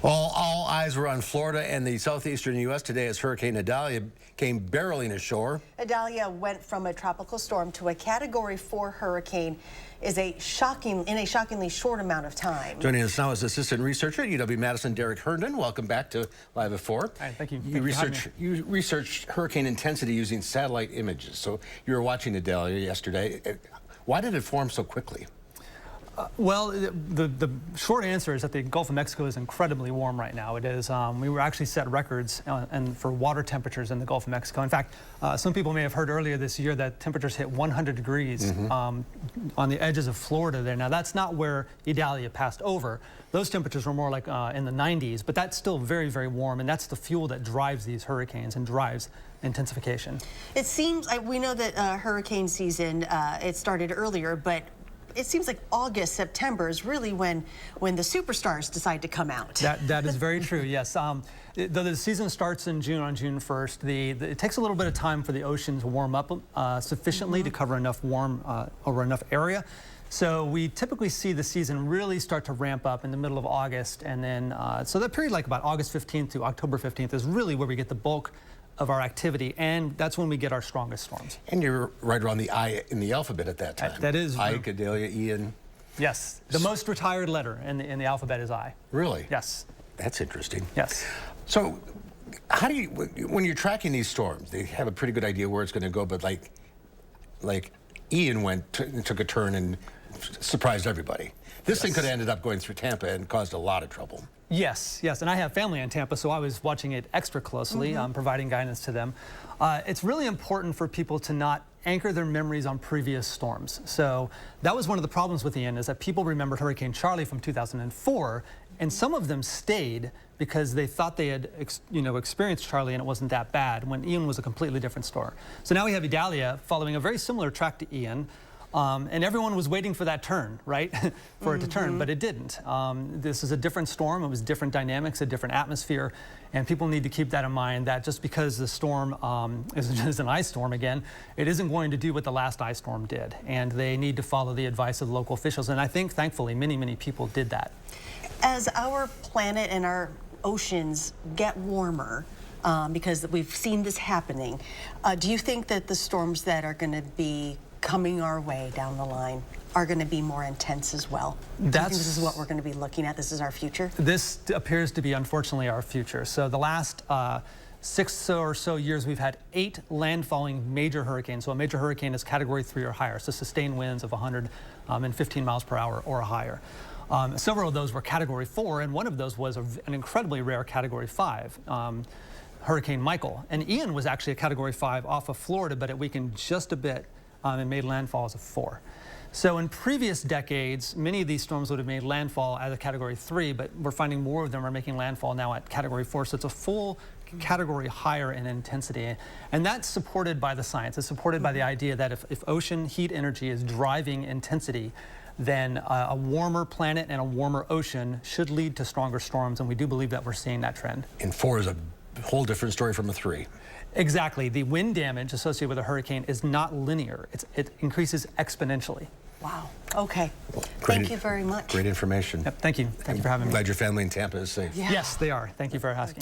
Well, all eyes were on Florida and the southeastern U.S. today as Hurricane Idalia came barreling ashore. Idalia went from a tropical storm to a Category 4 hurricane in a shockingly short amount of time. Joining us now is assistant researcher at UW-Madison, Derrick Herndon. Welcome back to Live at 4. Hi, thank you. You researched hurricane intensity using satellite images. So you were watching Idalia yesterday. Why did it form so quickly? Well, the short answer is that the Gulf of Mexico is incredibly warm right now. It is. We were actually set records for water temperatures in the Gulf of Mexico. In fact, some people may have heard earlier this year that temperatures hit 100 degrees on the edges of Florida there. Now, that's not where Idalia passed over. Those temperatures were more like in the 90s, but that's still very, very warm, and that's the fuel that drives these hurricanes and drives intensification. It seems, we know that hurricane season, it started earlier, but it seems like August, September is really when the superstars decide to come out. That is very true, yes. The season starts in June, on June 1st. It takes a little bit of time for the ocean to warm up sufficiently to cover enough over enough area. So we typically see the season really start to ramp up in the middle of August, and then so that period, like about August 15th to October 15th, is really where we get the bulk of our activity, and that's when we get our strongest storms. And you're right around the I in the alphabet at that time. That is. Ike, Idalia, Ian. Yes, the most retired letter in the alphabet is I. Really? Yes. That's interesting. Yes. So how do you, when you're tracking these storms, they have a pretty good idea where it's going to go, but like Ian took a turn and surprised everybody. This thing could have ended up going through Tampa and caused a lot of trouble. Yes, yes, and I have family in Tampa, so I was watching it extra closely, providing guidance to them. It's really important for people to not anchor their memories on previous storms. So that was one of the problems with Ian, is that people remembered Hurricane Charlie from 2004, and some of them stayed because they thought they had experienced Charlie and it wasn't that bad, when Ian was a completely different story. So now we have Idalia following a very similar track to Ian. And everyone was waiting for that turn, right? For it to turn, but it didn't. This is a different storm. It was different dynamics, a different atmosphere, and people need to keep that in mind, that just because the storm is an ice storm again, it isn't going to do what the last ice storm did, and they need to follow the advice of the local officials, and I think, thankfully, many, many people did that. As our planet and our oceans get warmer, because we've seen this happening, do you think that the storms that are going to be coming our way down the line are going to be more intense as well? Do you think this is what we're going to be looking at? This is our future? This appears to be, unfortunately, our future. So the last 6 or so years, we've had 8 landfalling major hurricanes. So a major hurricane is Category 3 or higher, so sustained winds of 115 miles per hour or higher. Several of those were Category 4, and one of those was an incredibly rare Category 5. Hurricane Michael. And Ian was actually a Category 5 off of Florida, but it weakened just a bit and made landfall as a 4. So in previous decades, many of these storms would have made landfall as a Category 3, but we're finding more of them are making landfall now at Category 4. So it's a full category higher in intensity. And that's supported by the science. It's supported by the idea that if ocean heat energy is driving intensity, then a warmer planet and a warmer ocean should lead to stronger storms. And we do believe that we're seeing that trend. And 4 is a whole different story from a 3. Exactly. The wind damage associated with a hurricane is not linear. It increases exponentially. Wow. Okay. Well, thank you very much. Great information. Yep, thank you. Thank you for having me. I'm glad your family in Tampa is safe. Yeah. Yes, they are. Thank you for asking.